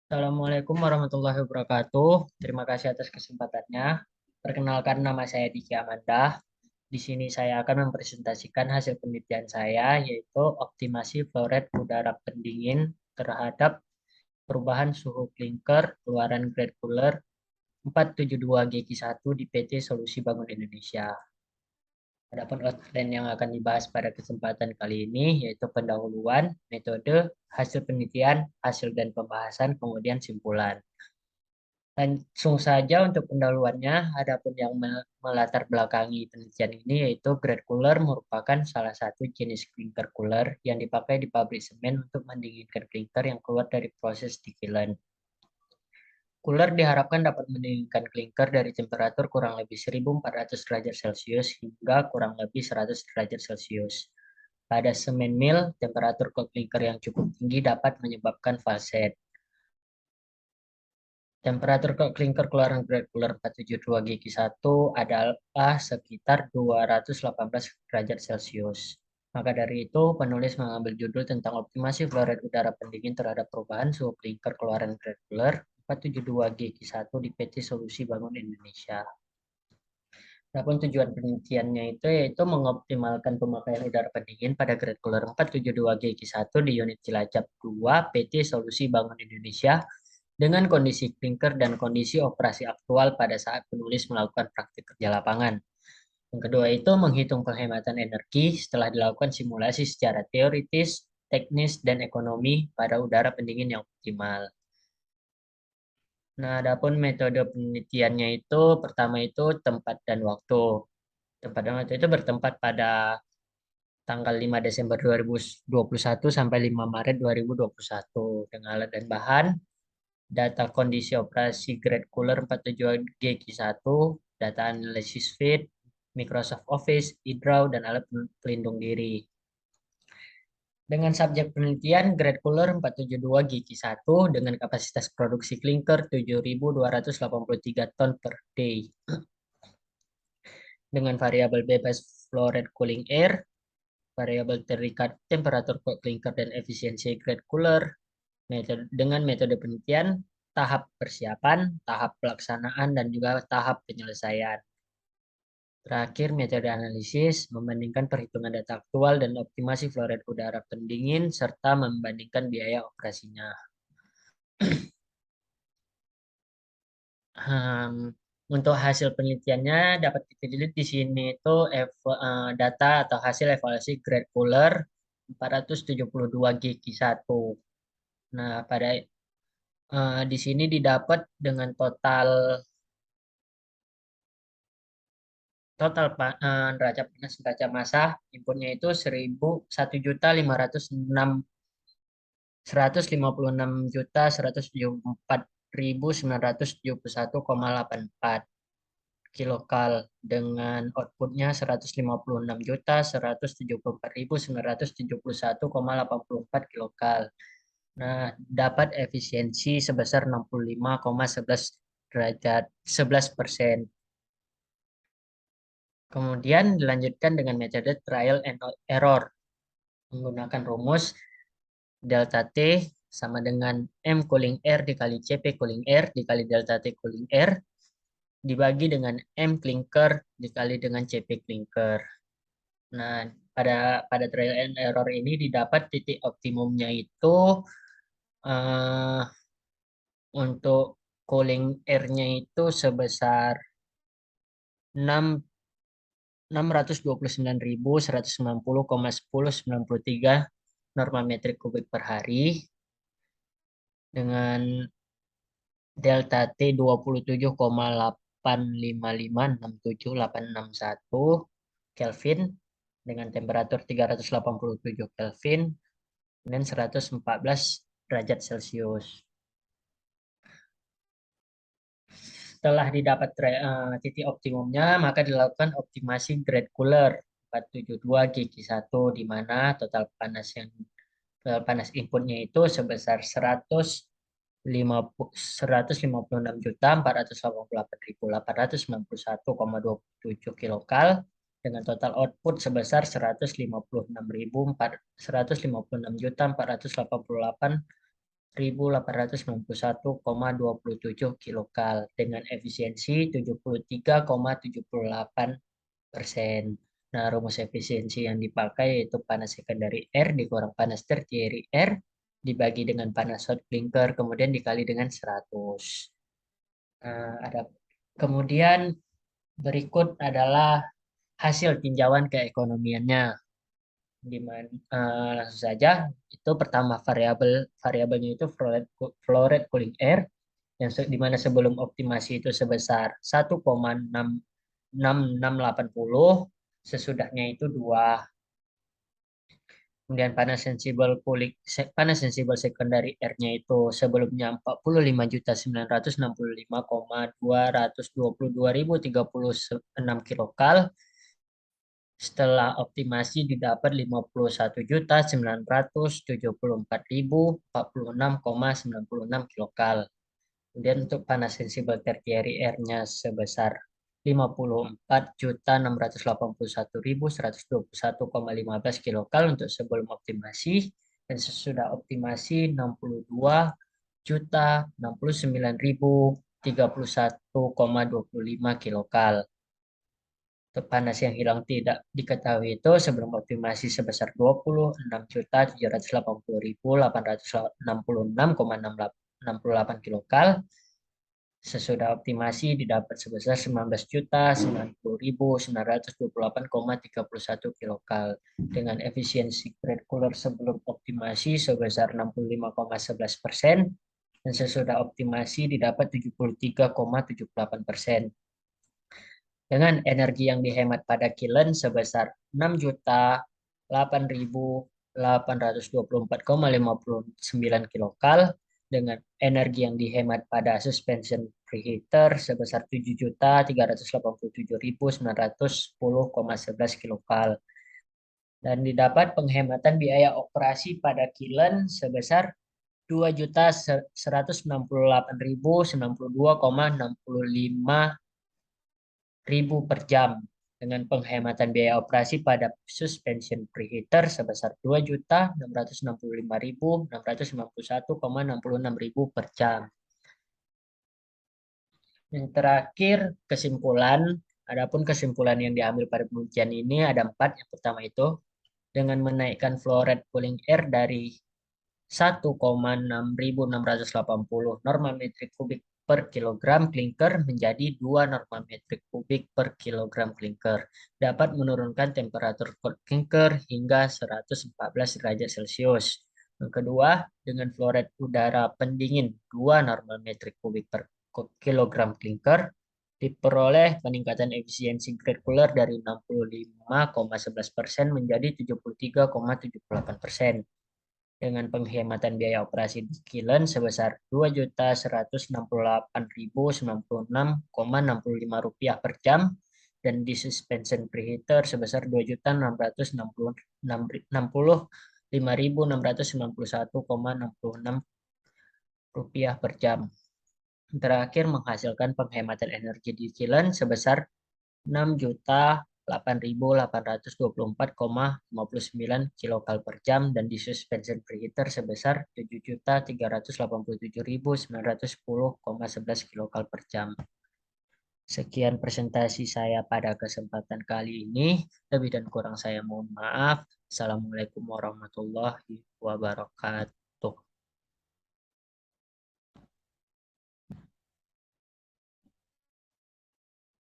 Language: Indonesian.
Assalamualaikum warahmatullahi wabarakatuh. Terima kasih atas kesempatannya. Perkenalkan, nama saya Diki Amanda. Di sini saya akan mempresentasikan hasil penelitian saya, yaitu optimasi flow rate udara pendingin terhadap perubahan suhu klinker keluaran grade cooler 472 GQ1 di PT Solusi Bangun Indonesia. Adapun outline yang akan dibahas pada kesempatan kali ini yaitu pendahuluan, metode, hasil penelitian, hasil dan pembahasan, kemudian simpulan. Langsung saja untuk pendahuluannya, adapun yang melatar belakangi penelitian ini yaitu grade cooler merupakan salah satu jenis clinker cooler yang dipakai di pabrik semen untuk mendinginkan klinker yang keluar dari proses dikilen. Cooler diharapkan dapat mendinginkan klinker dari temperatur kurang lebih 1400 derajat Celcius hingga kurang lebih 100 derajat Celcius. Pada semen mill, temperatur klinker yang cukup tinggi dapat menyebabkan valset. Temperatur klinker keluaran grade cooler 472 GQ1 adalah sekitar 218 derajat Celcius. Maka dari itu, penulis mengambil judul tentang optimasi flow rate udara pendingin terhadap perubahan suhu klinker keluaran grade cooler 472 GQ1 di PT Solusi Bangun Indonesia. Adapun tujuan penelitiannya itu yaitu mengoptimalkan pemakaian udara pendingin pada grade cooler 472 GQ1 di unit Cilacap 2 PT Solusi Bangun Indonesia dengan kondisi klinker dan kondisi operasi aktual pada saat penulis melakukan praktik kerja lapangan. Yang kedua itu menghitung penghematan energi setelah dilakukan simulasi secara teoritis, teknis, dan ekonomi pada udara pendingin yang optimal. Nah, adapun metode penelitiannya itu pertama itu tempat dan waktu. Tempat dan waktu itu bertempat pada tanggal 5 Desember 2021 sampai 5 Maret 2021 dengan alat dan bahan data kondisi operasi grade cooler 47GQ1, data analisis feed, Microsoft Office, e-draw, dan alat pelindung diri. Dengan subjek penelitian grade cooler 472GQ1 dengan kapasitas produksi klinker 7.283 ton per day. Dengan variabel bebas flow rate cooling air, variabel terikat temperatur klinker dan efisiensi grade cooler, dengan metode penelitian, tahap persiapan, tahap pelaksanaan, dan juga tahap penyelesaian. Terakhir, metode analisis membandingkan perhitungan data aktual dan optimasi flow rate udara pendingin serta membandingkan biaya operasinya. Untuk hasil penelitiannya dapat kita lihat di sini itu data atau hasil evaluasi grade cooler 472 GQ1. Nah, di sini didapat dengan total total neraca panas neraca massa inputnya itu 1.156.174.971,84 kilokal dengan outputnya 156.174.971,84 kilokal. Nah, dapat efisiensi sebesar 65,11 derajat 11%. Kemudian dilanjutkan dengan metode trial and error menggunakan rumus delta T sama dengan M cooling air dikali CP cooling air dikali delta T cooling air dibagi dengan M clinker dikali dengan CP clinker. Nah, pada trial and error ini didapat titik optimumnya itu untuk cooling air-nya itu sebesar 629.190,1093 norma metrik kubik per hari dengan delta T 27,85567,861 Kelvin dengan temperatur 387 Kelvin dan 114 derajat Celcius. Setelah didapat titik optimumnya, maka dilakukan optimasi grade cooler 472 GQ1 di mana total panas inputnya itu sebesar 156.488.891,27 kilokal dengan total output sebesar 156.488 11.891,27 kilokal dengan efisiensi 73,78%. Nah, rumus efisiensi yang dipakai yaitu panas secondary R dikurang panas tertiary R dibagi dengan panas hot clinker kemudian dikali dengan 100. Nah, kemudian berikut adalah hasil tinjauan keekonomiannya. Di mana langsung saja itu pertama variabelnya itu flow rate cooling air yang di mana sebelum optimasi itu sebesar 1,6680, sesudahnya itu 2. Kemudian panas sensibel secondary R-nya itu sebelumnya 45.965,222.036 kilokal. Setelah optimasi didapat 51.974.046,96 kilokal. Kemudian untuk panas sensibel tertiary R-nya sebesar 54.681.121,15 kilokal untuk sebelum optimasi dan sesudah optimasi 62.069.031,25 kilokal. Untuk panas yang hilang tidak diketahui itu sebelum optimasi sebesar 26.780.866,68 kilokal. Sesudah optimasi didapat sebesar 19.090.928,31 kilokal dengan efisiensi grade cooler sebelum optimasi sebesar 65,11% dan sesudah optimasi didapat 73,78%. Dengan energi yang dihemat pada kilen sebesar 6.808.824,59 kilokal dengan energi yang dihemat pada suspension preheater sebesar 7.387.910,11 kilokal dan didapat penghematan biaya operasi pada kilen sebesar 2.168.092,65 ribu per jam dengan penghematan biaya operasi pada suspension preheater sebesar 2.665.691,66 ribu per jam. Yang terakhir kesimpulan, adapun kesimpulan yang diambil pada pengujian ini ada 4. Yang pertama itu dengan menaikkan flow rate cooling air dari 1,6.680 norma metrik kubik per kilogram klinker menjadi 2 norma metrik kubik per kilogram klinker dapat menurunkan temperatur klinker hingga 114 derajat Celcius. Yang kedua, dengan flow rate udara pendingin 2 norma metrik kubik per kilogram klinker diperoleh peningkatan efisiensi grade cooler dari 65,11% menjadi 73,78%. Dengan penghematan biaya operasi di kilen sebesar 2.168.096,65 rupiah per jam dan di suspension preheater sebesar 2.665.691,66 rupiah per jam. Terakhir menghasilkan penghematan energi di kilen sebesar 6.8.824,59 kilokal per jam dan di suspension preheater sebesar 7.387.910,11 kilokal per jam. Sekian presentasi saya pada kesempatan kali ini. Lebih dan kurang saya mohon maaf. Assalamualaikum warahmatullahi wabarakatuh.